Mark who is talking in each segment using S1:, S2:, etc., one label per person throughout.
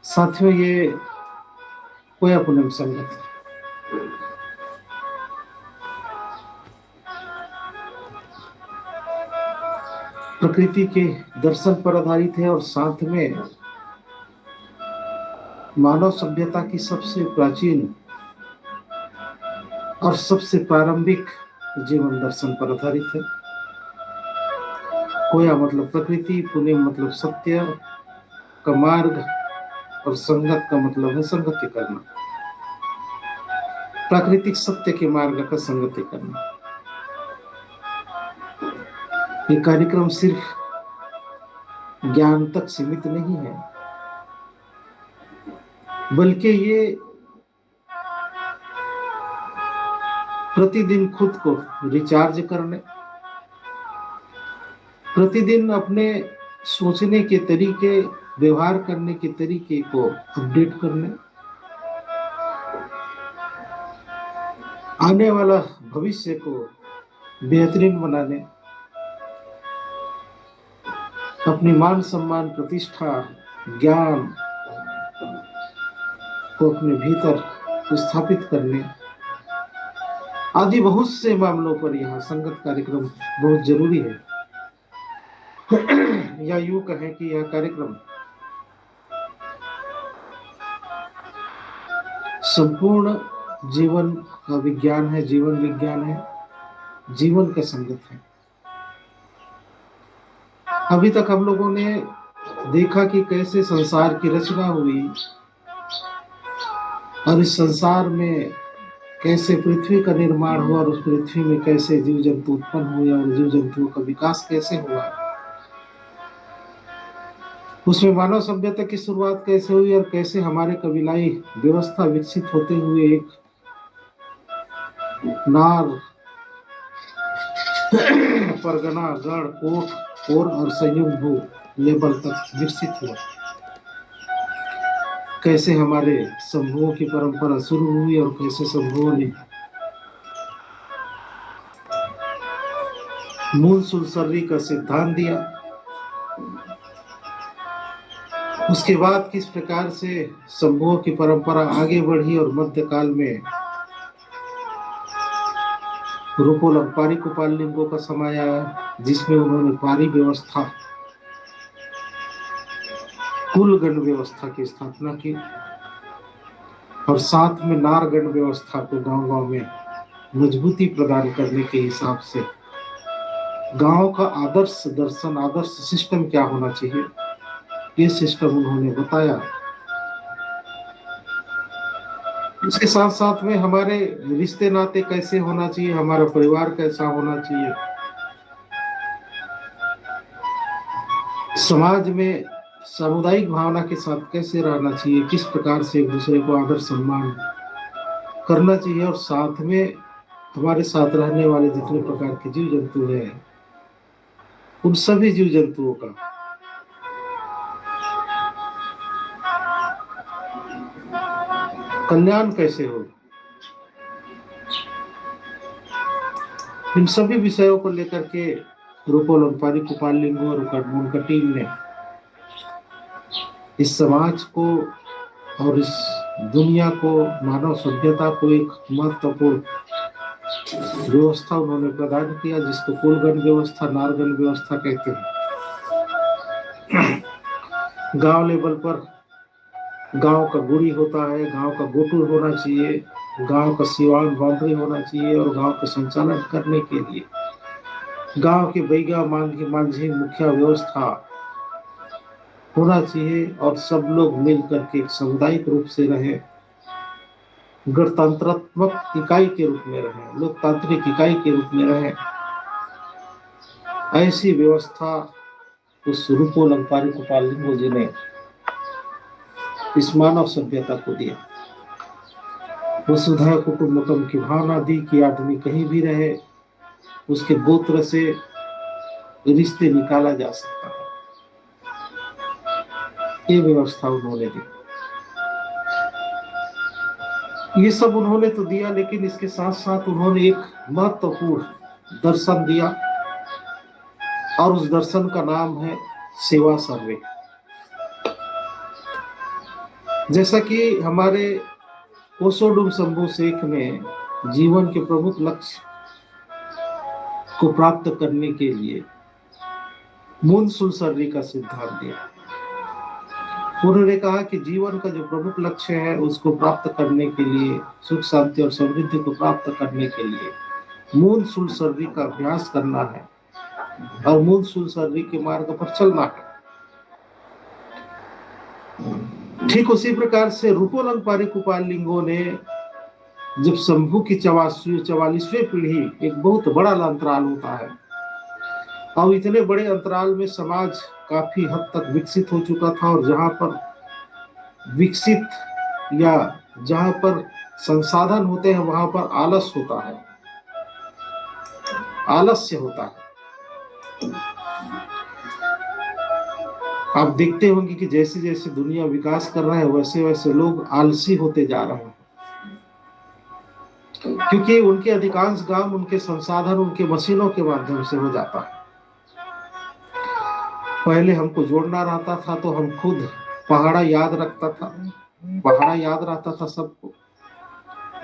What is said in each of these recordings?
S1: साथियों, ये कोया पूनम संगत प्रकृति के दर्शन पर आधारित है और साथ में मानव सभ्यता की सबसे प्राचीन और सबसे प्रारंभिक जीवन दर्शन पर आधारित है। कोया मतलब प्रकृति, पुण्य मतलब सत्य का मार्ग और संगत का मतलब है संगति करना, प्राकृतिक सत्य के मार्ग का संगति करना। ये कार्यक्रम सिर्फ ज्ञान तक सीमित नहीं है, बल्कि ये प्रतिदिन खुद को रिचार्ज करने, प्रतिदिन अपने सोचने के तरीके, व्यवहार करने के तरीके को अपडेट करने, आने वाला भविष्य को बेहतरीन बनाने, अपनी मान सम्मान, प्रतिष्ठा, ज्ञान को अपने भीतर स्थापित करने आदि बहुत से मामलों पर यह संगत कार्यक्रम बहुत जरूरी है। या यूं कहें कि यह कार्यक्रम संपूर्ण जीवन का विज्ञान है, जीवन विज्ञान है, जीवन का संगत है। अभी तक हम लोगों ने देखा कि कैसे संसार की रचना हुई और इस संसार में कैसे पृथ्वी का निर्माण हुआ और उस पृथ्वी में कैसे जीव जंतु उत्पन्न हुए और जीव जंतुओं का विकास कैसे हुआ, उसमें मानव सभ्यता की शुरुआत कैसे हुई और कैसे हमारे कबीलाई व्यवस्था विकसित होते हुए एक नार, परगना, गढ़, कोट, कोर और संयुक्त लेवल तक विकसित हुआ। कैसे हमारे संभुओं की परंपरा शुरू हुई और कैसे संभुओं ने मूल सुलसर्री का सिद्धांत दिया। उसके बाद किस प्रकार से संभुओं की परंपरा आगे बढ़ी और मध्यकाल में रूपोलंग पारी कुपाल लिंगों का समय आया, जिसमें उन्होंने पारी व्यवस्था, कुल गण व्यवस्था की स्थापना की और साथ में नारगण व्यवस्था को गांव-गांव में मजबूती प्रदान करने के हिसाब से गांव का आदर्श दर्शन, आदर्श सिस्टम क्या होना चाहिए, ये सिस्टम उन्होंने बताया। उसके साथ साथ में हमारे रिश्ते नाते कैसे होना चाहिए, हमारा परिवार कैसा होना चाहिए, समाज में सामुदायिक भावना के साथ कैसे रहना चाहिए, किस प्रकार से एक दूसरे को आदर सम्मान करना चाहिए और साथ में हमारे साथ रहने वाले जितने प्रकार के जीव जंतु हैं उन सभी जीव जंतुओं का कल्याण कैसे हो, इन सभी विषयों को लेकर के रूपोलंग पारी कुपाल लिंगो और उनका टीम ने इस समाज को और इस दुनिया को, मानव सभ्यता को एक महत्वपूर्ण व्यवस्था उन्होंने प्रदान किया, जिसको कुलगण व्यवस्था, नारगण व्यवस्था कहते हैं। गांव लेवल पर गांव का गुड़ी होता है, गांव का गोटुर होना चाहिए, गांव का सीवान बाउंड्री होना चाहिए और गांव का संचालन करने के लिए गांव के बैगा मांझी मुखिया व्यवस्था होना चाहिए और सब लोग मिलकर के सामुदायिक रूप से रहे, गणतंत्रात्मक इकाई के रूप में रहे, लोकतांत्रिक इकाई के रूप में रहे। ऐसी व्यवस्था उस रूपोलंग पारी कुपाल लिंगो जी ने इस मानव सभ्यता को दिया। वसुधैव कुटुंबकम की भावना दी कि आदमी कहीं भी रहे उसके गोत्र से रिश्ते निकाला जा सकता है, ये व्यवस्था उन्होंने दी। ये सब उन्होंने तो दिया, लेकिन इसके साथ साथ उन्होंने एक महत्वपूर्ण दर्शन दिया और उस दर्शन का नाम है सेवा सर्वे। जैसा कि हमारे ओशोडुम शंभू शेख ने जीवन के प्रमुख लक्ष्य को प्राप्त करने के लिए मून सुलसर्री का सिद्धांत दिया। उन्होंने कहा कि जीवन का जो प्रमुख लक्ष्य है उसको प्राप्त करने के लिए, सुख शांति और समृद्धि को प्राप्त करने के लिए मून सुलसर्री का अभ्यास करना है और मून सुलसर्री के मार्ग पर चलना है। ठीक उसी प्रकार से रूपोलंग कुपाल लिंगो ने जब शंभू की 44वीं पीढ़ी, एक बहुत बड़ा अंतराल होता है और इतने बड़े अंतराल में समाज काफी हद तक विकसित हो चुका था और जहां पर विकसित या जहां पर संसाधन होते हैं वहां पर आलस होता है, आलस्य होता है। आप देखते होंगे कि जैसे जैसे दुनिया विकास कर रहा है वैसे वैसे लोग आलसी होते जा रहे हैं, क्योंकि उनके अधिकांश काम, उनके संसाधन, उनके मशीनों के माध्यम से हो जाता है। पहले हमको जोड़ना रहता था तो हम खुद पहाड़ा याद रखता था, पहाड़ा याद रहता था सबको,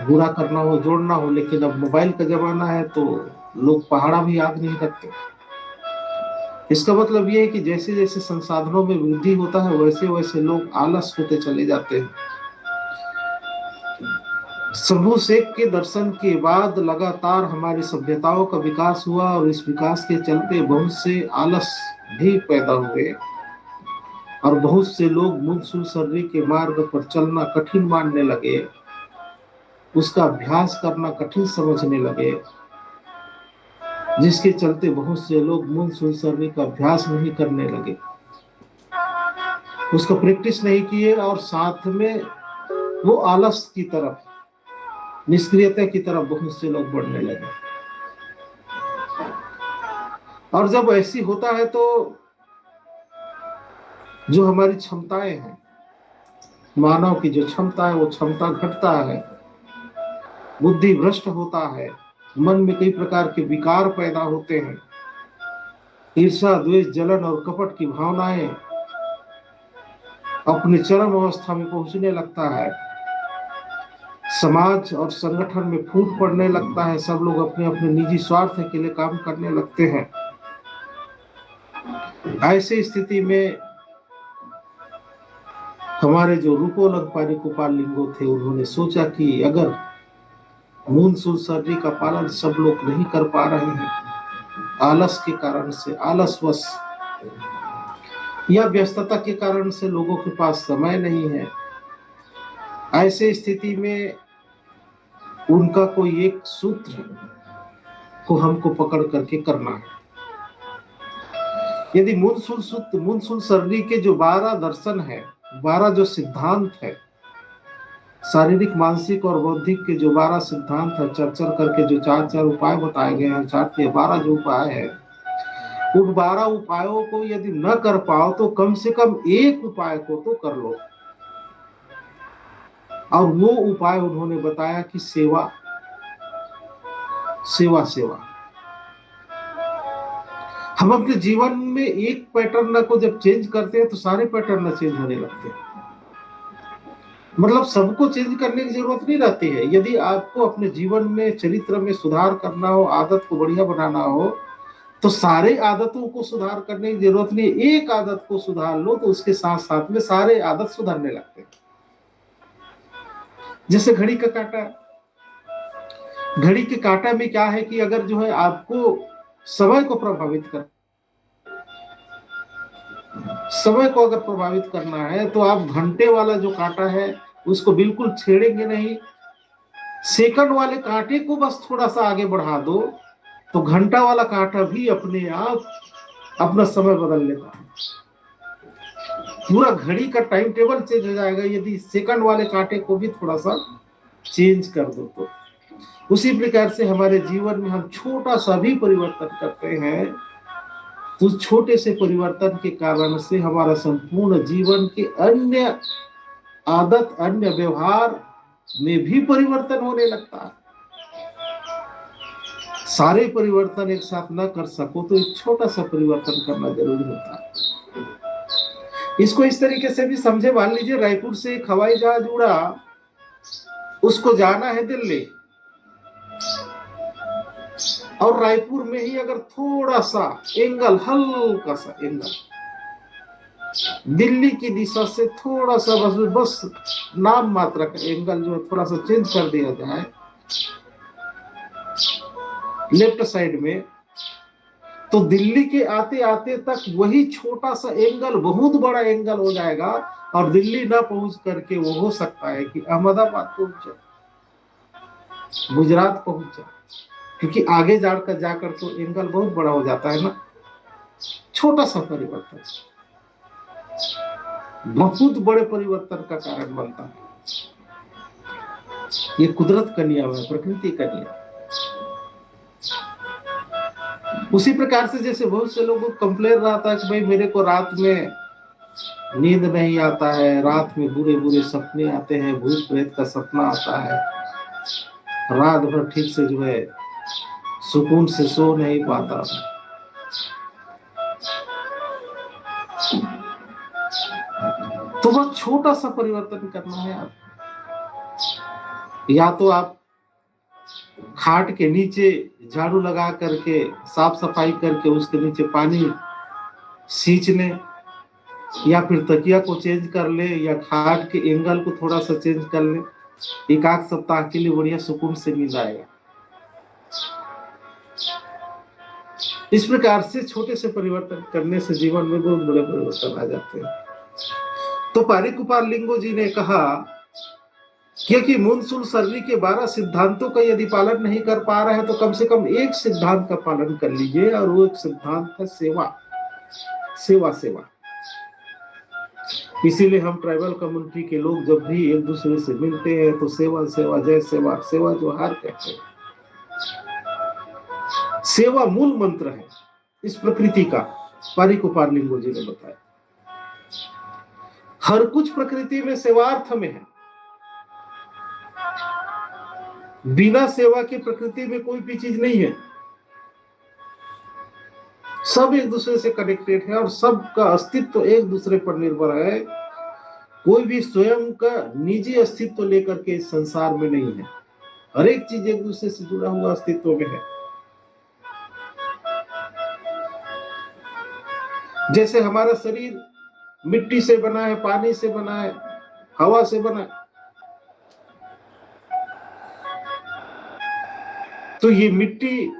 S1: पूरा करना हो, जोड़ना हो। लेकिन अब मोबाइल का जमाना है तो लोग पहाड़ा भी याद नहीं रखते। इसका मतलब यह है कि जैसे जैसे संसाधनों में वृद्धि होता है वैसे वैसे लोग आलस होते चले जाते हैं। शंभू शेख के दर्शन के बाद लगातार हमारी सभ्यताओं का विकास हुआ और इस विकास के चलते बहुत से आलस भी पैदा हुए और बहुत से लोग मून सुलसर्री के मार्ग पर चलना कठिन मानने लगे, उसका अभ्यास करना कठिन समझने लगे, जिसके चलते बहुत से लोग मून सुलसर्री का अभ्यास नहीं करने लगे, उसका प्रैक्टिस नहीं किए और साथ में वो आलस की तरफ, निष्क्रियता की तरफ बहुत से लोग बढ़ने लगे। और जब ऐसी होता है तो जो हमारी क्षमताएं हैं, मानव की जो क्षमता है वो क्षमता घटता है, बुद्धि भ्रष्ट होता है, मन में कई प्रकार के विकार पैदा होते हैं, ईर्ष्या, द्वेष, जलन और कपट की भावनाएं अपनी चरम अवस्था में पहुंचने लगता है, समाज और संगठन में फूट पड़ने लगता है, सब लोग अपने अपने निजी स्वार्थ के लिए काम करने लगते हैं। ऐसी स्थिति में हमारे जो रूपोलंग कुपाल लिंगो थे उन्होंने सोचा कि अगर मून सुलसर्री का पालन सब लोग नहीं कर पा रहे हैं, आलस के कारण से, आलसवश या व्यस्तता के कारण से लोगों के पास समय नहीं है, ऐसे स्थिति में उनका कोई एक सूत्र को हमको पकड़ करके करना है। यदि मून सुलसर्री के जो 12 दर्शन है, 12 जो सिद्धांत है, शारीरिक, मानसिक और बौद्धिक के जो 12 सिद्धांत है, चर्चा करके जो 4 उपाय बताए गए हैं, 4 से 12 जो उपाय है, उन 12 उपायों को यदि न कर पाओ तो कम से कम एक उपाय को तो कर लो। और वो उपाय उन्होंने बताया कि सेवा सेवा सेवा। हम अपने जीवन में एक पैटर्न को जब चेंज करते हैं तो सारे पैटर्न चेंज होने लगते हैं। मतलब सबको चेंज करने की जरूरत नहीं रहती है। यदि आपको अपने जीवन में, चरित्र में सुधार करना हो, आदत को बढ़िया बनाना हो, तो सारे आदतों को सुधार करने की जरूरत नहीं। एक आदत को सुधार लो तो उसके साथ साथ में सारे आदत सुधरने लगते हैं। जैसे घड़ी का काटा, घड़ी के काटा में क्या है कि अगर जो है आपको समय को प्रभावित कर, समय को अगर प्रभावित करना है तो आप घंटे वाला जो कांटा है उसको बिल्कुल छेड़ेंगे नहीं, सेकंड वाले कांटे को बस थोड़ा सा आगे बढ़ा दो तो घंटा वाला कांटा भी अपने आप अपना समय बदल लेता है। पूरा घड़ी का टाइम टेबल चेंज हो जाएगा यदि सेकंड वाले कांटे को भी थोड़ा सा चेंज कर दो तो। उसी प्रकार से हमारे जीवन में हम छोटा सा भी परिवर्तन करते हैं तो छोटे से परिवर्तन के कारण से हमारा संपूर्ण जीवन के अन्य आदत, अन्य व्यवहार में भी परिवर्तन होने लगता है। सारे परिवर्तन एक साथ न कर सको तो एक छोटा सा परिवर्तन करना जरूरी होता है। इसको इस तरीके से भी समझे, मान लीजिए रायपुर से एक हवाई जहाज उड़ा, उसको जाना है दिल्ली, और रायपुर में ही अगर थोड़ा सा एंगल, हल्का सा एंगल दिल्ली की दिशा से थोड़ा सा बस नाम मात्र का एंगल जो थोड़ा सा चेंज कर दिया जाए लेफ्ट साइड में, तो दिल्ली के आते आते तक वही छोटा सा एंगल बहुत बड़ा एंगल हो जाएगा, और दिल्ली ना पहुंच करके वो हो सकता है कि अहमदाबाद पहुंच जाए, गुजरात पहुंच जाए, क्योंकि आगे जाकर तो एंगल बहुत बड़ा हो जाता है ना। छोटा सा परिवर्तन बहुत बड़े परिवर्तन का कारण बनता है। ये कुदरत का नियम है, प्रकृति का नियम। उसी प्रकार से जैसे बहुत से लोगों को कंप्लेन रहता है कि भाई मेरे को रात में नींद नहीं आता है, रात में बुरे बुरे सपने आते हैं, भूत प्रेत का सपना आता है, रात भर ठीक से जो है सुकून से सो नहीं पाता। तो बस छोटा सा परिवर्तन करना है आप, या तो आप खाट के नीचे झाड़ू लगा करके साफ सफाई करके उसके नीचे पानी सींच ले, या फिर तकिया को चेंज कर ले, या खाट के एंगल को थोड़ा सा चेंज कर ले। एक आध सप्ताह के लिए बढ़िया सुकून से नींद आएगा। इस प्रकार से छोटे से परिवर्तन करने से जीवन में बहुत बड़े परिवर्तन आ जाते हैं। तो पारिकुपाल लिंगो जी ने कहा क्योंकि मूनसूल सरनी के 12 सिद्धांतों का यदि पालन नहीं कर पा रहे हैं तो कम से कम एक सिद्धांत का पालन कर लीजिए, और वो एक सिद्धांत है सेवा, सेवा, सेवा। इसीलिए हम ट्राइबल कम्युनिटी के लोग जब भी एक दूसरे से मिलते हैं तो सेवा सेवा जय सेवा, सेवा जोहार कहते हैं। सेवा मूल मंत्र है इस प्रकृति का, पारिकुपाल लिंगो जी ने बताया। हर कुछ प्रकृति में सेवार्थ में है। बिना सेवा की प्रकृति में कोई भी चीज नहीं है। सब एक दूसरे से कनेक्टेड है और सबका अस्तित्व एक दूसरे पर निर्भर है। कोई भी स्वयं का निजी अस्तित्व लेकर के इस संसार में नहीं है। हर एक चीज एक दूसरे से जुड़ा हुआ अस्तित्व में है। जैसे हमारा शरीर मिट्टी से बना है, पानी से बना है, हवा से बना है, तो ये मिट्टी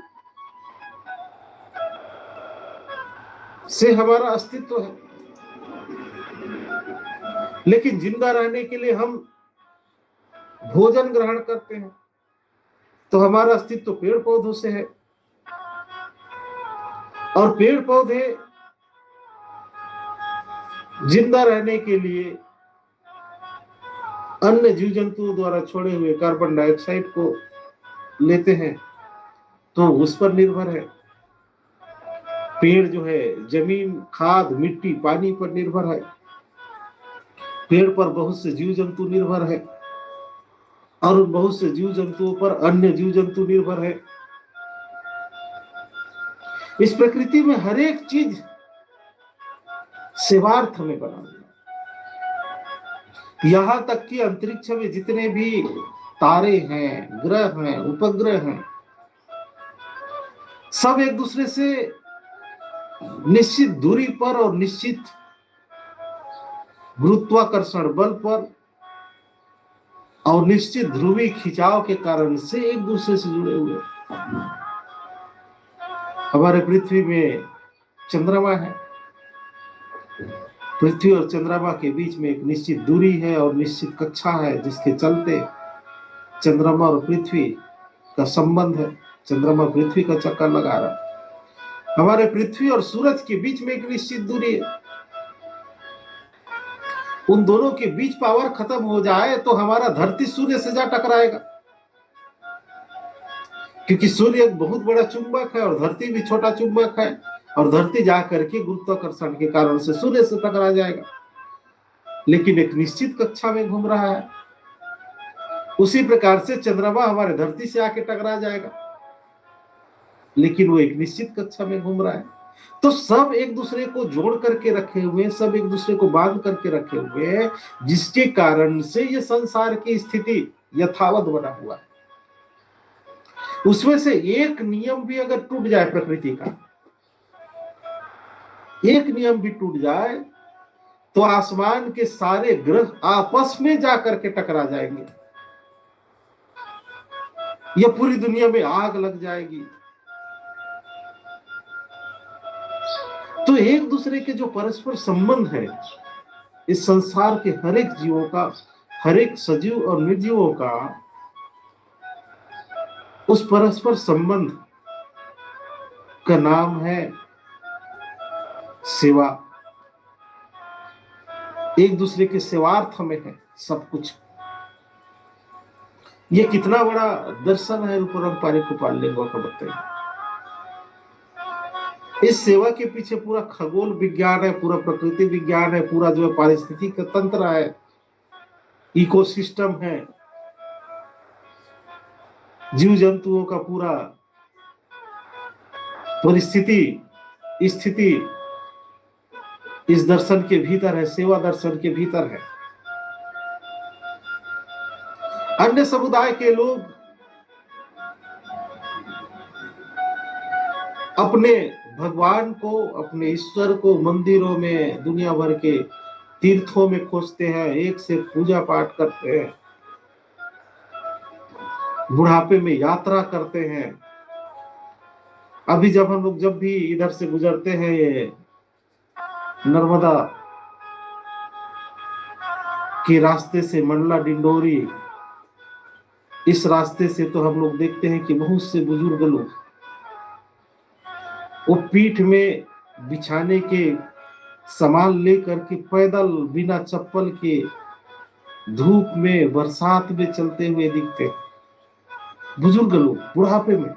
S1: से हमारा अस्तित्व है। लेकिन जिंदा रहने के लिए हम भोजन ग्रहण करते हैं, तो हमारा अस्तित्व पेड़ पौधों से है, और पेड़ पौधे जिंदा रहने के लिए अन्य जीव जंतुओं द्वारा छोड़े हुए कार्बन डाइऑक्साइड को लेते हैं, तो उस पर निर्भर है। पेड़ जो है जमीन, खाद, मिट्टी, पानी पर निर्भर है। पेड़ पर बहुत से जीव जंतु निर्भर है, और बहुत से जीव जंतुओं पर अन्य जीव जंतु निर्भर है। इस प्रकृति में हर एक चीज सेवार्थ में बना हुआ। यहां तक कि अंतरिक्ष में जितने भी तारे हैं, ग्रह हैं, उपग्रह हैं, सब एक दूसरे से निश्चित दूरी पर और निश्चित गुरुत्वाकर्षण बल पर और निश्चित ध्रुवीय खिंचाव के कारण से एक दूसरे से जुड़े हुए। हमारे पृथ्वी में चंद्रमा है, पृथ्वी और चंद्रमा के बीच में एक निश्चित दूरी है और निश्चित कक्षा है, जिसके चलते चंद्रमा और पृथ्वी का संबंध है। चंद्रमा पृथ्वी का चक्कर लगा रहा है। हमारे पृथ्वी और सूरज के बीच में एक निश्चित दूरी है। उन दोनों के बीच पावर खत्म हो जाए तो हमारा धरती सूर्य से जा टकराएगा, क्योंकि सूर्य एक बहुत बड़ा चुंबक है और धरती भी छोटा चुंबक है, और धरती जाकर के गुरुत्वाकर्षण के कारण से सूर्य से टकरा जाएगा, लेकिन एक निश्चित कक्षा में घूम रहा है। उसी प्रकार से चंद्रमा हमारे धरती से आके टकरा जाएगा, लेकिन वो एक निश्चित कक्षा में घूम रहा है। तो सब एक दूसरे को जोड़ करके रखे हुए, सब एक दूसरे को बांध करके रखे हुए हैं, जिसके कारण से ये संसार की स्थिति यथावत बना हुआ है। उसमें से एक नियम भी अगर टूट जाए प्रकृति का, एक नियम भी टूट जाए तो आसमान के सारे ग्रह आपस में जाकर के टकरा जाएंगे, यह पूरी दुनिया में आग लग जाएगी। तो एक दूसरे के जो परस्पर संबंध है इस संसार के हर एक जीवों का, हर एक सजीव और निर्जीवों का, उस परस्पर संबंध का नाम है सेवा। एक दूसरे के सेवार्थ में है सब कुछ। ये कितना बड़ा दर्शन है रूपरंग गोपाल का, बताइए। इस सेवा के पीछे पूरा खगोल विज्ञान है, पूरा प्रकृति विज्ञान है, पूरा जो है पारिस्थितिक तंत्र है, इकोसिस्टम है, जीव जंतुओं का पूरा परिस्थिति स्थिति इस दर्शन के भीतर है, सेवा दर्शन के भीतर है। अन्य समुदाय के लोग अपने भगवान को, अपने ईश्वर को मंदिरों में, दुनिया भर के तीर्थों में खोजते हैं, एक से पूजा पाठ करते हैं, बुढ़ापे में यात्रा करते हैं। अभी जब हम लोग जब भी इधर से गुजरते हैं, ये नर्मदा के रास्ते से, मंडला डिंडोरी, इस रास्ते से तो हम लोग देखते हैं कि बहुत से बुजुर्ग लोग वो पीठ में बिछाने के सामान लेकर के पैदल बिना चप्पल के धूप में बरसात में चलते हुए दिखते, बुजुर्ग लोग बुढ़ापे में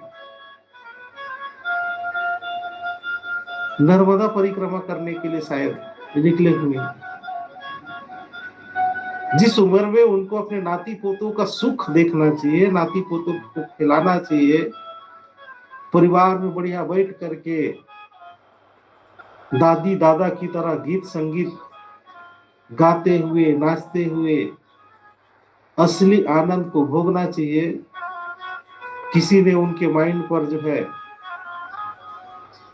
S1: नर्मदा परिक्रमा करने के लिए शायद निकले हुए। जिस उम्र में उनको अपने नाती पोतों का सुख देखना चाहिए, नाती पोतों को खिलाना चाहिए, परिवार में बढ़िया बैठ करके दादी दादा की तरह गीत संगीत गाते हुए, नाचते हुए असली आनंद को भोगना चाहिए, किसी ने उनके माइंड पर जो है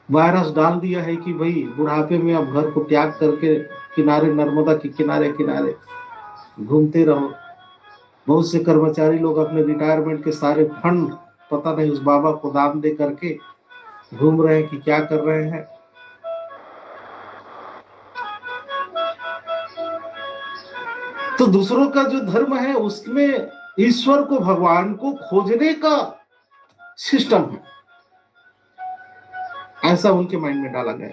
S1: वायरस डाल दिया है कि भाई बुढ़ापे में अब घर को त्याग करके किनारे, नर्मदा के किनारे किनारे घूमते रहो। बहुत से कर्मचारी लोग अपने रिटायरमेंट के सारे फंड पता नहीं उस बाबा को दान दे करके घूम रहे हैं कि क्या कर रहे हैं। तो दूसरों का जो धर्म है उसमें ईश्वर को, भगवान को खोजने का सिस्टम है, ऐसा उनके माइंड में डाला गया।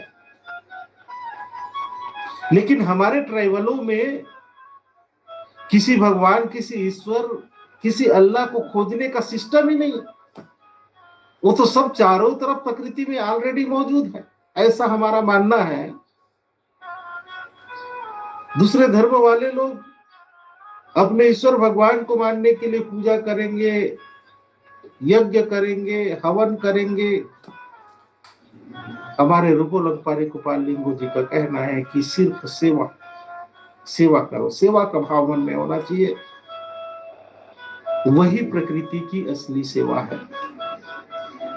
S1: लेकिन हमारे ट्राइबलों में किसी भगवान, किसी ईश्वर, किसी अल्लाह को खोजने का सिस्टम ही नहीं। वो तो सब चारों तरफ प्रकृति में ऑलरेडी मौजूद है, ऐसा हमारा मानना है। दूसरे धर्म वाले लोग अपने ईश्वर भगवान को मानने के लिए पूजा करेंगे, यज्ञ करेंगे, हवन करेंगे। हमारे रूपोलंग गोपाल जी का कहना है कि सिर्फ सेवा, सेवा करो, सेवा का भाव मन में होना चाहिए, वही प्रकृति की असली सेवा है।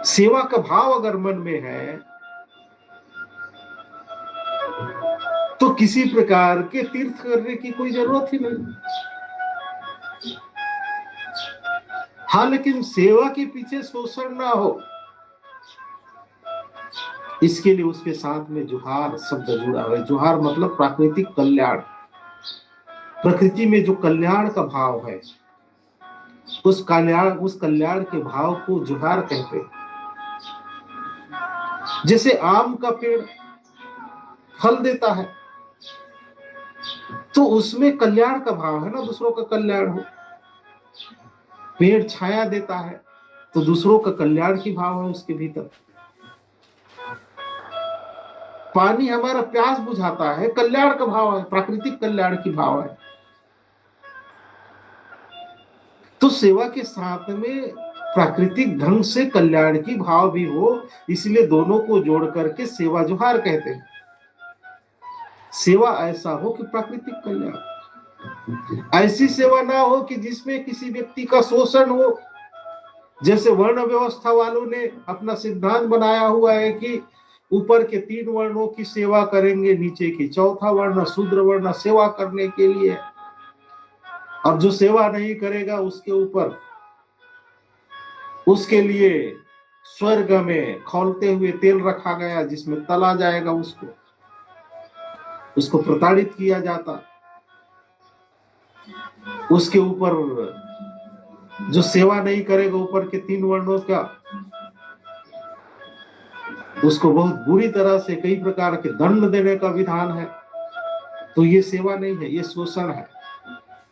S1: सेवा का भाव अगर मन में है तो किसी प्रकार के तीर्थ करने की कोई जरूरत ही नहीं। हाँ, लेकिन सेवा के पीछे शोषण ना हो, इसके लिए उसके साथ में जुहार शब्द जुड़ा हुआ है। जुहार मतलब प्राकृतिक कल्याण। प्रकृति में जो कल्याण का भाव है, उस कल्याण के भाव को जुहार कहते हैं। जैसे आम का पेड़ फल देता है तो उसमें कल्याण का भाव है ना, दूसरों का कल्याण हो। पेड़ छाया देता है तो दूसरों का कल्याण की भाव है उसके भीतर। पानी हमारा प्यास बुझाता है, कल्याण का भाव है, प्राकृतिक कल्याण की भाव है। तो सेवा के साथ में प्राकृतिक ढंग से कल्याण की भाव भी हो, इसलिए दोनों को जोड़ करके सेवा जोहार कहते हैं। सेवा ऐसा हो कि प्राकृतिक कल्याण, ऐसी सेवा ना हो कि जिसमें किसी व्यक्ति का शोषण हो। जैसे वर्ण व्यवस्था वालों ने अपना सिद्धांत बनाया हुआ है कि ऊपर के 3 वर्णों की सेवा करेंगे, नीचे की चौथा वर्ण शूद्र वर्ण सेवा करने के लिए, और जो सेवा नहीं करेगा उसके ऊपर उसके लिए स्वर्ग में खौलते हुए तेल रखा गया, जिसमें तला जाएगा, उसको प्रताड़ित किया जाता। उसके ऊपर जो सेवा नहीं करेगा ऊपर के 3 वर्णों का, उसको बहुत बुरी तरह से कई प्रकार के दंड देने का विधान है। तो ये सेवा नहीं है, ये शोषण है,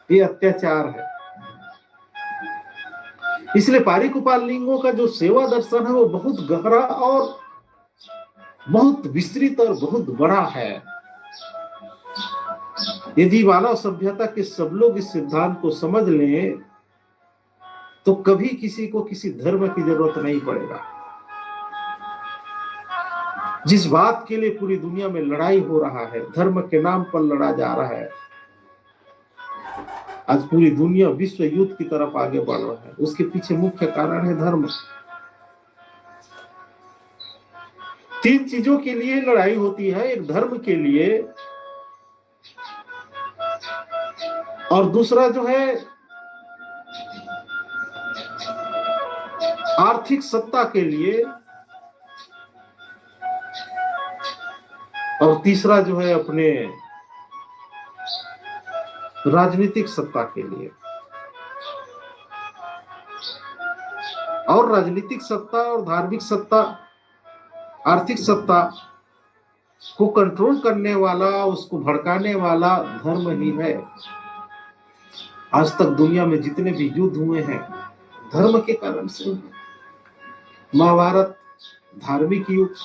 S1: ये अत्याचार है। इसलिए पारिकुपाल लिंगों का जो सेवा दर्शन है वो बहुत गहरा और बहुत विस्तृत और बहुत बड़ा है। यदि मानव सभ्यता के सब लोग इस सिद्धांत को समझ लें तो कभी किसी को किसी धर्म की जरूरत नहीं पड़ेगा। जिस बात के लिए पूरी दुनिया में लड़ाई हो रहा है, धर्म के नाम पर लड़ा जा रहा है, आज पूरी दुनिया विश्व युद्ध की तरफ आगे बढ़ रहा है, उसके पीछे मुख्य कारण है धर्म। 3 चीजों के लिए लड़ाई होती है, एक धर्म के लिए, और दूसरा जो है आर्थिक सत्ता के लिए, और तीसरा जो है अपने राजनीतिक सत्ता के लिए। और राजनीतिक सत्ता और धार्मिक सत्ता, आर्थिक सत्ता को कंट्रोल करने वाला, उसको भड़काने वाला धर्म ही है। आज तक दुनिया में जितने भी युद्ध हुए हैं धर्म के कारण से। महाभारत धार्मिक युद्ध,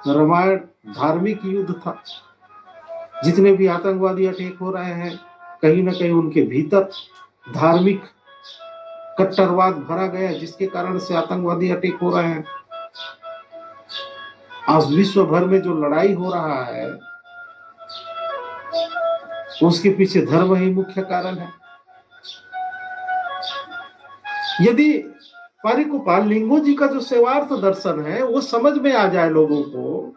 S1: रामायण धार्मिक युद्ध था। जितने भी आतंकवादी अटैक हो रहे हैं कहीं ना कहीं उनके भीतर धार्मिक कट्टरवाद भरा गया, जिसके कारण से आतंकवादी अटैक हो रहे हैं। आज विश्व भर में जो लड़ाई हो रहा है उसके पीछे धर्म ही मुख्य कारण है। यदि पारिकुपाल लिंगो जी का जो सेवार्थ दर्शन है वो समझ में आ जाए लोगों को,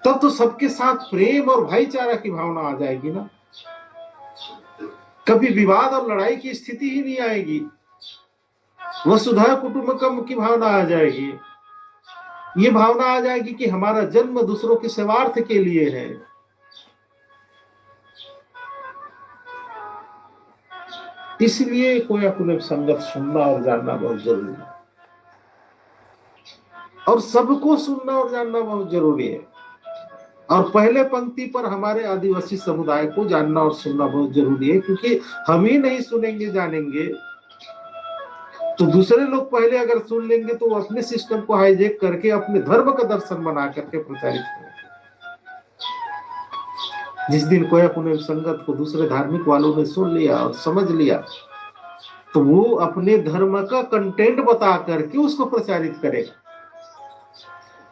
S1: तब तो सबके साथ प्रेम और भाईचारा की भावना आ जाएगी ना। कभी विवाद और लड़ाई की स्थिति ही नहीं आएगी, वसुधैव कुटुंबकम की भावना आ जाएगी। ये भावना आ जाएगी कि हमारा जन्म दूसरों के सेवार्थ के लिए है। इसलिए कोयाकुलम संगत सुनना और जानना बहुत जरूरी है, और सबको सुनना और जानना बहुत जरूरी है। और पहले पंक्ति पर हमारे आदिवासी समुदाय को जानना और सुनना बहुत जरूरी है, क्योंकि हम ही नहीं सुनेंगे जानेंगे तो दूसरे लोग पहले अगर सुन लेंगे तो वो अपने सिस्टम को हाईजैक करके अपने धर्म का दर्शन बना करके प्रचारित करेंगे। जिस दिन कोयाकुलम संगत को दूसरे धार्मिक वालों ने सुन लिया और समझ लिया तो वो अपने धर्म का कंटेंट बता करके उसको प्रचारित करेगा।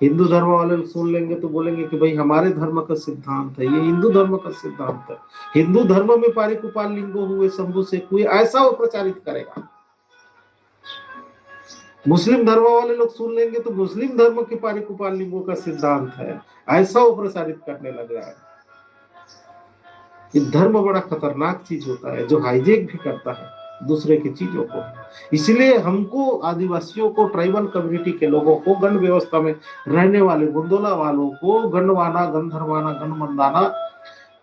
S1: हिंदू धर्म वाले सुन लेंगे तो बोलेंगे कि भाई हमारे धर्म का सिद्धांत है, ये हिंदू धर्म का सिद्धांत है, हिंदू धर्म में पारिकुपाल लिंगो हुए, शंभु शेख हुए, ऐसा वो प्रचारित करेगा। मुस्लिम धर्म वाले लोग सुन लेंगे तो मुस्लिम धर्म के पारिकुपाल लिंगो का सिद्धांत है, ऐसा वो प्रचारित करने लग रहा है। ये धर्म बड़ा खतरनाक चीज होता है जो हाईजैक भी करता है दूसरे की चीजों को। इसलिए हमको आदिवासियों को, ट्राइबल कम्युनिटी के लोगों को, गण व्यवस्था में रहने वाले गोंदोला वालों को, गणवाना, गंधर्वाना, गणमंदाना,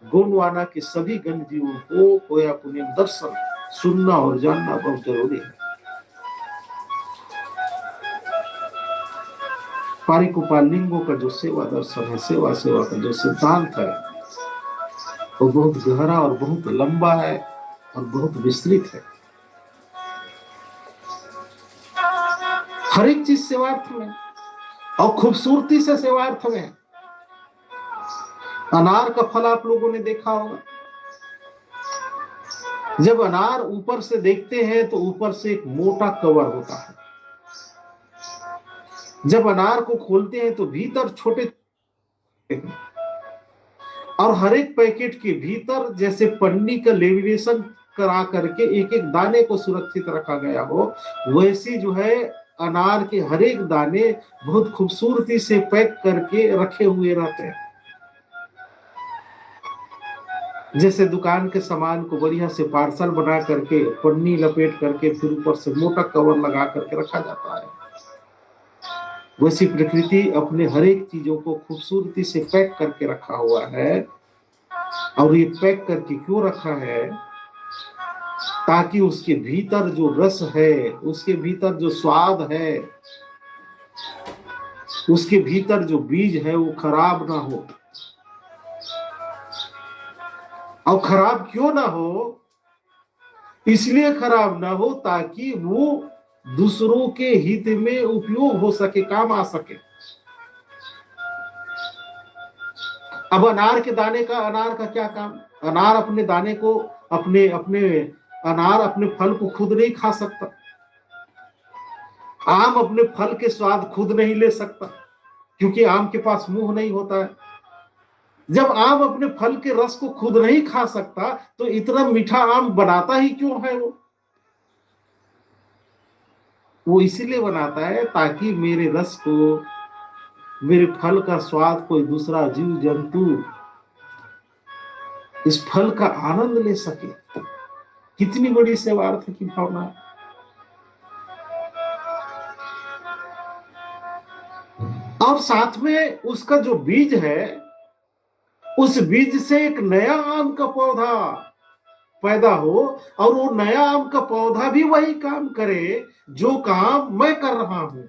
S1: गोंडवाना के सभी गण जीवों को कोयाकुलम दर्शन सुनना और जानना बहुत जरूरी है। पारिकुपाल लिंगो का जो सेवा दर्शन है, सेवा का जो सिद्धांत है वो बहुत गहरा और बहुत लंबा है और बहुत विस्तृत है। हर एक चीज सेवार्थ में और खूबसूरती से सेवार्थ में। अनार का फल आप लोगों ने देखा होगा, जब अनार ऊपर से देखते हैं तो ऊपर से एक मोटा कवर होता है, जब अनार को खोलते हैं तो भीतर छोटे, और हर एक पैकेट के भीतर जैसे पन्नी का लेमिनेशन करा करके एक एक दाने को सुरक्षित रखा गया हो, वैसी जो है अनार के हर एक दाने बहुत खूबसूरती से पैक करके रखे हुए रहते हैं। जैसे दुकान के सामान को बढ़िया से पार्सल बना करके पन्नी लपेट करके फिर ऊपर से मोटा कवर लगा करके रखा जाता है, वैसी प्रकृति अपने हर एक चीजों को खूबसूरती से पैक करके रखा हुआ है। और ये पैक करके क्यों रखा है? ताकि उसके भीतर जो रस है, उसके भीतर जो स्वाद है, उसके भीतर जो बीज है वो खराब ना हो। और खराब क्यों ना हो? इसलिए खराब ना हो ताकि वो दूसरों के हित में उपयोग हो सके, काम आ सके। अब अनार के दाने का, अनार का क्या काम? अनार अपने दाने को, अपने अपने अनार अपने फल को खुद नहीं खा सकता, आम अपने फल के स्वाद खुद नहीं ले सकता, क्योंकि आम के पास मुंह नहीं होता है। जब आम अपने फल के रस को खुद नहीं खा सकता तो इतना मीठा आम बनाता ही क्यों है? वो इसीलिए बनाता है ताकि मेरे रस को, मेरे फल का स्वाद कोई दूसरा जीव जंतु इस फल का आनंद ले सके। कितनी बड़ी सेवार्थ की भावना है। और साथ में उसका जो बीज है, उस बीज से एक नया आम का पौधा पैदा हो, और वो नया आम का पौधा भी वही काम करे जो काम मैं कर रहा हूं,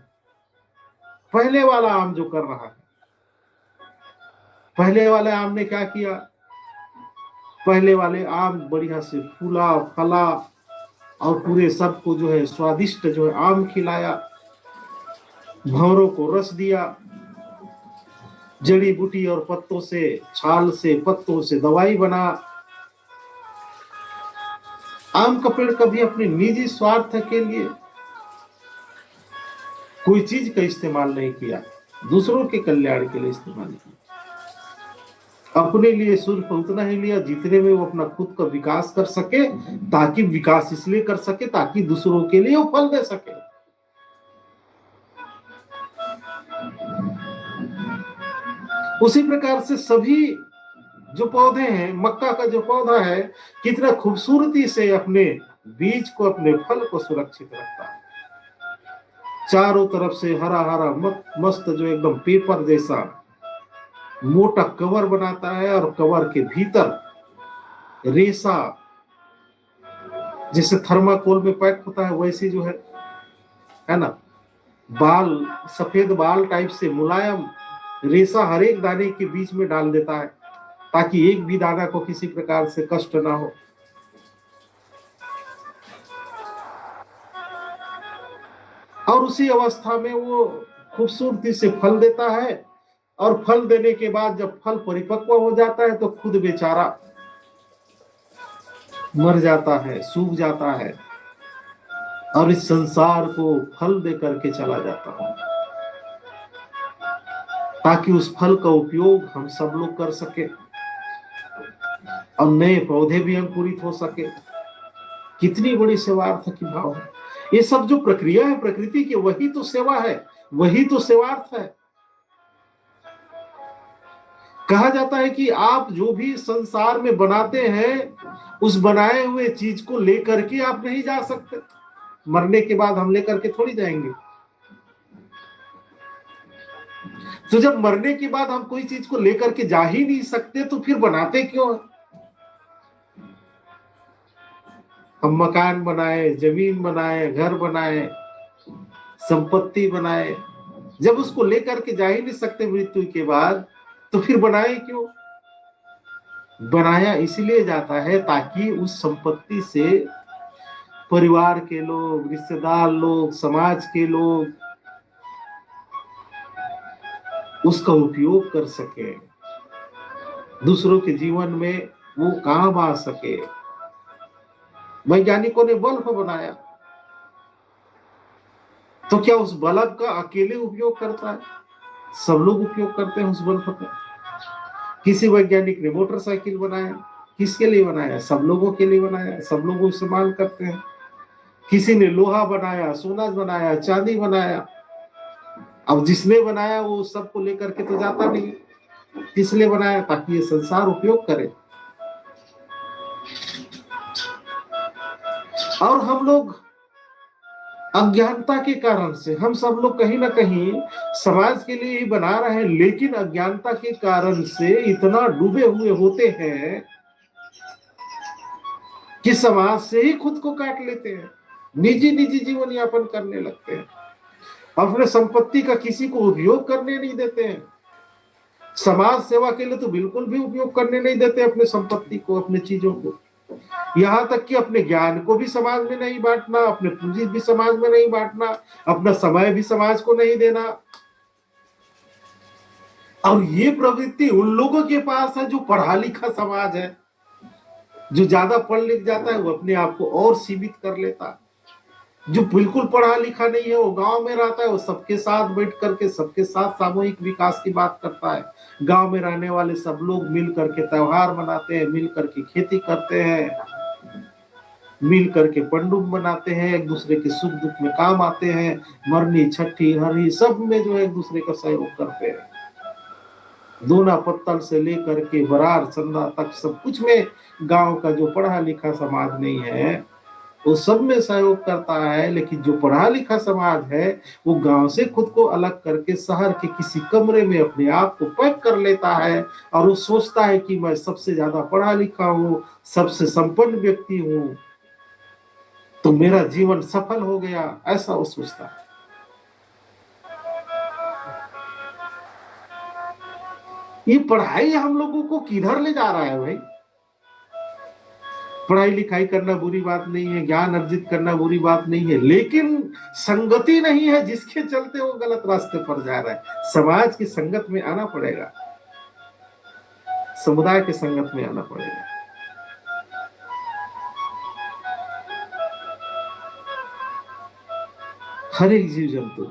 S1: पहले वाला आम जो कर रहा है। पहले वाले आम ने क्या किया? पहले वाले आम बढ़िया से फूला फला और पूरे सबको जो है स्वादिष्ट जो है आम खिलाया, भंवरों को रस दिया, जड़ी बूटी और पत्तों से, छाल से, पत्तों से दवाई बना। आम का पेड़ कभी अपने निजी स्वार्थ के लिए कोई चीज का इस्तेमाल नहीं किया, दूसरों के कल्याण के लिए इस्तेमाल किया। अपने लिए सिर्फ उतना ही लिया जितने में वो अपना खुद का विकास कर सके, ताकि विकास इसलिए कर सके ताकि दूसरों के लिए वो फल दे सके। उसी प्रकार से सभी जो पौधे हैं, मक्का का जो पौधा है कितना खूबसूरती से अपने बीज को, अपने फल को सुरक्षित रखता है। चारों तरफ से हरा हरा मस्त जो एकदम पेपर जैसा मोटा कवर बनाता है, और कवर के भीतर रेशा जैसे थर्माकोल में पैक होता है वैसे जो है ना, बाल, सफेद बाल टाइप से मुलायम रेशा हर एक दाने के बीच में डाल देता है, ताकि एक भी दाना को किसी प्रकार से कष्ट ना हो। और उसी अवस्था में वो खूबसूरती से फल देता है, और फल देने के बाद जब फल परिपक्व हो जाता है तो खुद बेचारा मर जाता है, सूख जाता है, और इस संसार को फल दे करके चला जाता है, ताकि उस फल का उपयोग हम सब लोग कर सके और नए पौधे भी अंकुरित हो सके। कितनी बड़ी सेवार्थ की भाव है। ये सब जो प्रक्रिया है प्रकृति की, वही तो सेवा है, वही तो सेवार्थ है। कहा जाता है कि आप जो भी संसार में बनाते हैं, उस बनाए हुए चीज को लेकर के आप नहीं जा सकते। मरने के बाद हम लेकर के थोड़ी जाएंगे। तो जब मरने के बाद हम कोई चीज को लेकर के जा ही नहीं सकते तो फिर बनाते क्यों? हम मकान बनाए, जमीन बनाए, घर बनाए, संपत्ति बनाए, जब उसको लेकर के जा ही नहीं सकते मृत्यु के बाद, तो फिर बनाए क्यों? बनाया इसलिए जाता है ताकि उस संपत्ति से परिवार के लोग, रिश्तेदार लोग, समाज के लोग उसका उपयोग कर सके, दूसरों के जीवन में वो काम आ सके। वैज्ञानिकों ने बल्ब बनाया, तो क्या उस बल्ब का अकेले उपयोग करता है? सब लोग उपयोग करते हैं उस बल्ब का। किसी वैज्ञानिक ने मोटरसाइकिल बनाया, किसके लिए बनाया? सब लोगों के लिए बनाया, सब लोग इस्तेमाल करते हैं। किसी ने लोहा बनाया, सोना बनाया, चांदी बनाया। अब जिसने बनाया वो सबको लेकर के तो जाता नहीं। किस लिए बनाया? ताकि ये संसार उपयोग करे। और हम लोग अज्ञानता के कारण से, हम सब लोग कहीं ना कहीं समाज के लिए ही बना रहे हैं, लेकिन अज्ञानता के कारण से इतना डूबे हुए होते हैं कि समाज से ही खुद को काट लेते हैं, निजी निजी जीवन यापन करने लगते हैं, अपने संपत्ति का किसी को उपयोग करने नहीं देते हैं। समाज सेवा के लिए तो बिल्कुल भी उपयोग करने नहीं देते अपने संपत्ति को, अपने चीजों को। यहां तक कि अपने ज्ञान को भी समाज में नहीं बांटना, अपने पूंजी भी समाज में नहीं बांटना, अपना समय भी समाज को नहीं देना। और ये प्रवृत्ति उन लोगों के पास है जो पढ़ा लिखा समाज है। जो ज्यादा पढ़ लिख जाता है वो अपने आप को और सीमित कर लेता है। जो बिल्कुल पढ़ा लिखा नहीं है, वो गांव में रहता है, वो सबके साथ बैठ करके सबके साथ सामूहिक विकास की बात करता है। गांव में रहने वाले सब लोग मिल करके त्योहार मनाते हैं, मिल करके खेती करते हैं, मिल करके पंडुब मनाते हैं, एक दूसरे के सुख दुख में काम आते हैं, मरनी छठी हरी सब में जो है एक दूसरे का सहयोग करते हैं। दोना पत्तल से लेकर के बरार चंदा तक सब कुछ में गांव का जो पढ़ा लिखा समाज नहीं है वो सब में सहयोग करता है। लेकिन जो पढ़ा लिखा समाज है वो गांव से खुद को अलग करके शहर के किसी कमरे में अपने आप को पैक कर लेता है और वो सोचता है कि मैं सबसे ज्यादा पढ़ा लिखा हूँ, सबसे संपन्न व्यक्ति हूँ, तो मेरा जीवन सफल हो गया, ऐसा वो सोचता है। ये पढ़ाई हम लोगों को किधर ले जा रहा है भाई? पढ़ाई लिखाई करना बुरी बात नहीं है, ज्ञान अर्जित करना बुरी बात नहीं है, लेकिन संगति नहीं है जिसके चलते वो गलत रास्ते पर जा रहा है। समाज की संगत में आना पड़ेगा, समुदाय की संगत में आना पड़ेगा। हर एक जीव जंतु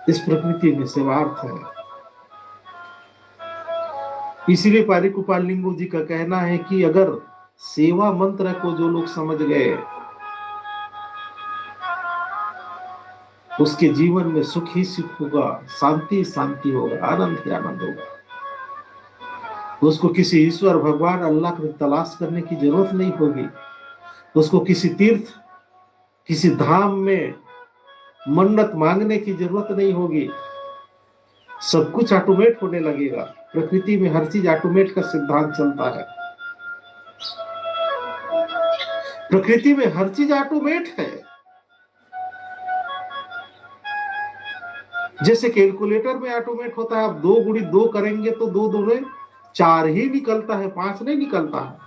S1: इस प्रकृति में सेवार्थ है। इसीलिए पारिकुपाल लिंगो जी का कहना है कि अगर सेवा मंत्र को जो लोग समझ गए उसके जीवन में सुख ही सुख होगा, शांति शांति होगा, आनंद ही आनंद होगा। उसको किसी ईश्वर भगवान अल्लाह की तलाश करने की जरूरत नहीं होगी। उसको किसी तीर्थ किसी धाम में मन्नत मांगने की जरूरत नहीं होगी। सब कुछ ऑटोमेट होने लगेगा। प्रकृति में हर चीज ऑटोमेट का सिद्धांत चलता है। प्रकृति में हर चीज ऑटोमेट है। जैसे कैलकुलेटर में ऑटोमेट होता है, आप 2 गुणी 2 करेंगे तो 2 दूने 4 ही निकलता है, 5 नहीं निकलता है,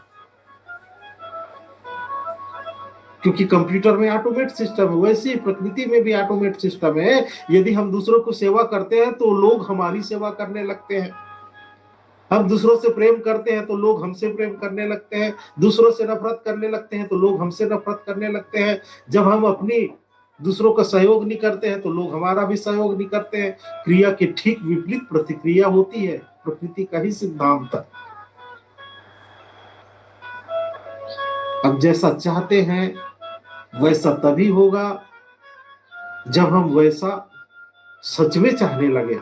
S1: क्योंकि कंप्यूटर में ऑटोमेट सिस्टम है। वैसे ही प्रकृति में भी ऑटोमेट सिस्टम है। यदि हम दूसरों को सेवा करते हैं तो लोग हमारी सेवा करने लगते हैं। हम दूसरों से प्रेम करते हैं तो लोग हमसे प्रेम करने लगते हैं। दूसरों से नफरत करने लगते हैं तो लोग हमसे नफरत करने लगते हैं। जब हम अपनी दूसरों का सहयोग नहीं करते हैं तो लोग हमारा भी सहयोग नहीं करते हैं। क्रिया के ठीक विपरीत प्रतिक्रिया होती है, प्रकृति का ही सिद्धांत है। अब जैसा चाहते हैं वैसा तभी होगा जब हम वैसा सच में चाहने लगे।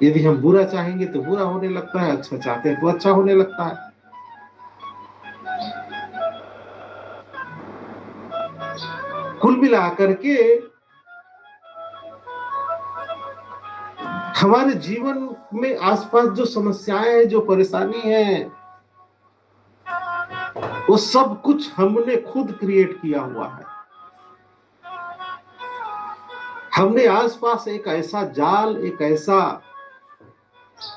S1: यदि हम बुरा चाहेंगे तो बुरा होने लगता है, अच्छा चाहते हैं तो अच्छा होने लगता है। कुल मिलाकर के हमारे जीवन में आसपास जो समस्याएं हैं, जो परेशानी है, वो सब कुछ हमने खुद क्रिएट किया हुआ है। हमने आसपास एक ऐसा जाल, एक ऐसा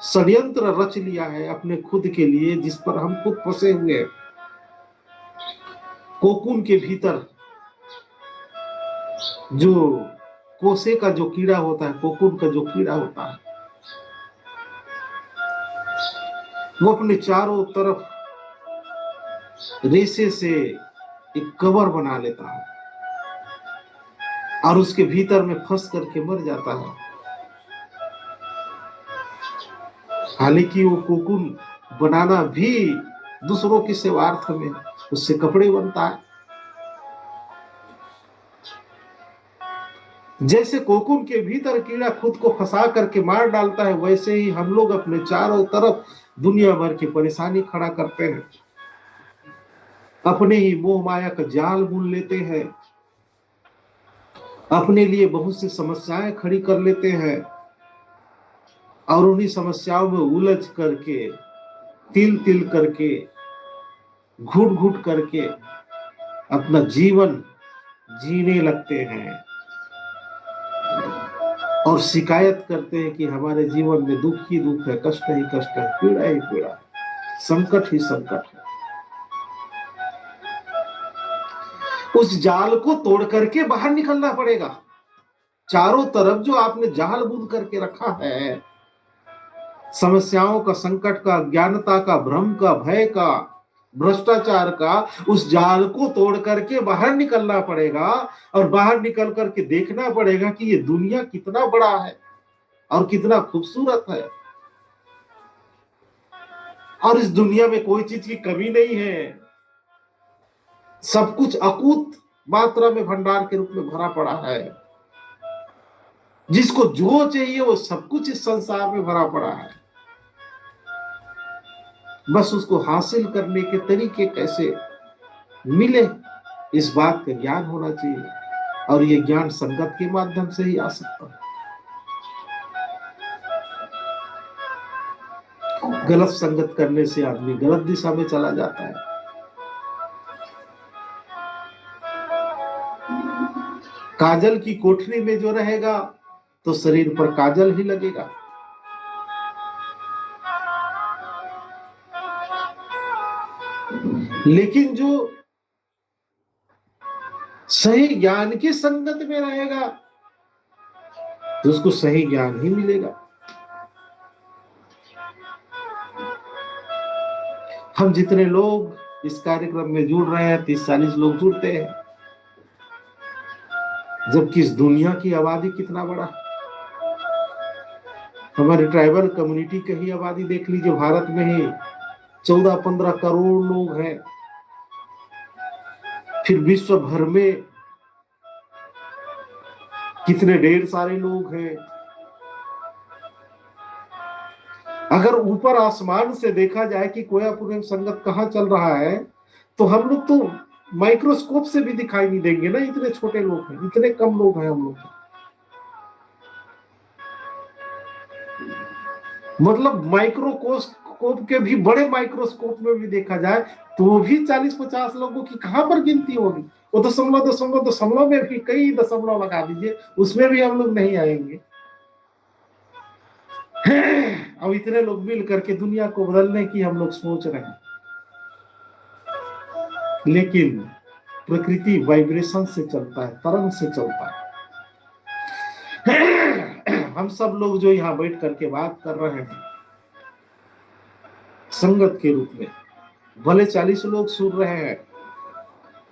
S1: षड्यंत्र रच लिया है अपने खुद के लिए, जिस पर हम खुद फंसे हुए हैं। कोकून के भीतर जो कोसे का जो कीड़ा होता है, कोकून का जो कीड़ा होता है, वो अपने चारों तरफ रेशे से एक कवर बना लेता है और उसके भीतर में फंस करके मर जाता है। हालांकि वो कोकून बनाना भी दूसरों के सेवार्थ में, उससे कपड़े बनता है। जैसे कोकून के भीतर कीड़ा खुद को फंसा करके मार डालता है, वैसे ही हम लोग अपने चारों तरफ दुनिया भर की परेशानी खड़ा करते हैं, अपने ही मोह माया का जाल बुन लेते हैं, अपने लिए बहुत सी समस्याएं खड़ी कर लेते हैं और उन्हीं समस्याओं में उलझ करके, तिल तिल करके, घुट घुट करके अपना जीवन जीने लगते हैं और शिकायत करते हैं कि हमारे जीवन में दुख ही दुख है, कष्ट ही कष्ट है, पीड़ा ही पीड़ा है, संकट ही संकट है। उस जाल को तोड़ करके बाहर निकलना पड़ेगा। चारों तरफ जो आपने जाल बुन करके रखा है, समस्याओं का, संकट का, अज्ञानता का, भ्रम का, भय का, भ्रष्टाचार का, उस जाल को तोड़ करके बाहर निकलना पड़ेगा और बाहर निकल करके देखना पड़ेगा कि ये दुनिया कितना बड़ा है और कितना खूबसूरत है और इस दुनिया में कोई चीज की कमी नहीं है। सब कुछ अकूत मात्रा में भंडार के रूप में भरा पड़ा है। जिसको जो चाहिए वो सब कुछ इस संसार में भरा पड़ा है। बस उसको हासिल करने के तरीके कैसे मिले, इस बात का ज्ञान होना चाहिए और ये ज्ञान संगत के माध्यम से ही आ सकता है। गलत संगत करने से आदमी गलत दिशा में चला जाता है। काजल की कोठरी में जो रहेगा तो शरीर पर काजल ही लगेगा, लेकिन जो सही ज्ञान की संगत में रहेगा तो उसको सही ज्ञान ही मिलेगा। हम जितने लोग इस कार्यक्रम में जुड़ रहे हैं, 30-40 लोग जुड़ते हैं, जबकि इस दुनिया की आबादी कितना बड़ा है। हमारे ट्राइबल कम्युनिटी की ही आबादी देख लीजिए, भारत में ही 14-15 करोड़ लोग हैं। फिर विश्व भर में कितने ढेर सारे लोग हैं। अगर ऊपर आसमान से देखा जाए कि कोयापुरम संगत कहाँ चल रहा है, तो हम लोग तो माइक्रोस्कोप से भी दिखाई नहीं देंगे ना, इतने छोटे लोग हैं, इतने कम लोग हैं हम लोग। मतलब माइक्रोस्कोप के भी बड़े माइक्रोस्कोप में भी देखा जाए तो भी 40-50 लोगों की कहां पर गिनती होगी। वो दशमलव दशमलव दशमलव में भी कई दशमलव लगा दीजिए, उसमें भी हम लोग नहीं आएंगे। अब इतने लोग मिल करके दुनिया को बदलने की हम लोग सोच रहे हैं, लेकिन प्रकृति वाइब्रेशन से चलता है, तरंग से चलता है। हम सब लोग जो यहाँ बैठ करके बात कर रहे हैं संगत के रूप में, भले 40 लोग सुन रहे हैं,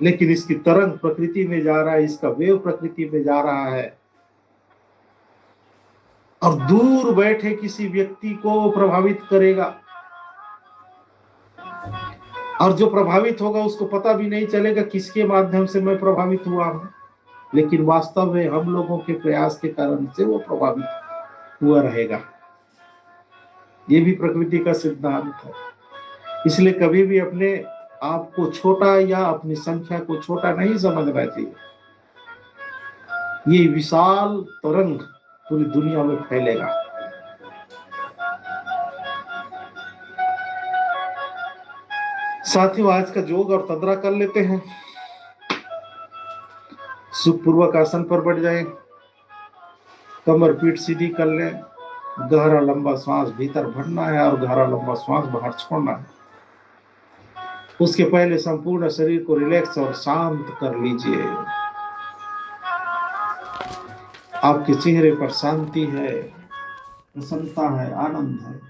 S1: लेकिन इसकी तरंग प्रकृति में जा रहा है, इसका वेव प्रकृति में जा रहा है और दूर बैठे किसी व्यक्ति को प्रभावित करेगा और जो प्रभावित होगा उसको पता भी नहीं चलेगा किसके माध्यम से मैं प्रभावित हुआ हूं, लेकिन वास्तव में हम लोगों के प्रयास के कारण से वो प्रभावित हुआ रहेगा। ये भी प्रकृति का सिद्धांत है। इसलिए कभी भी अपने आप को छोटा या अपनी संख्या को छोटा नहीं समझना चाहिए। ये विशाल तरंग पूरी दुनिया में फैलेगा। साथियों, आज का योग और तंद्रा कर लेते हैं। सुखपूर्वक आसन पर बैठ जाएं, कमर पीठ सीधी कर लें, गहरा लंबा श्वास भीतर भरना है और गहरा लंबा श्वास बाहर छोड़ना है। उसके पहले संपूर्ण शरीर को रिलैक्स और शांत कर लीजिए। आपके चेहरे पर शांति है, प्रसन्नता है, आनंद है।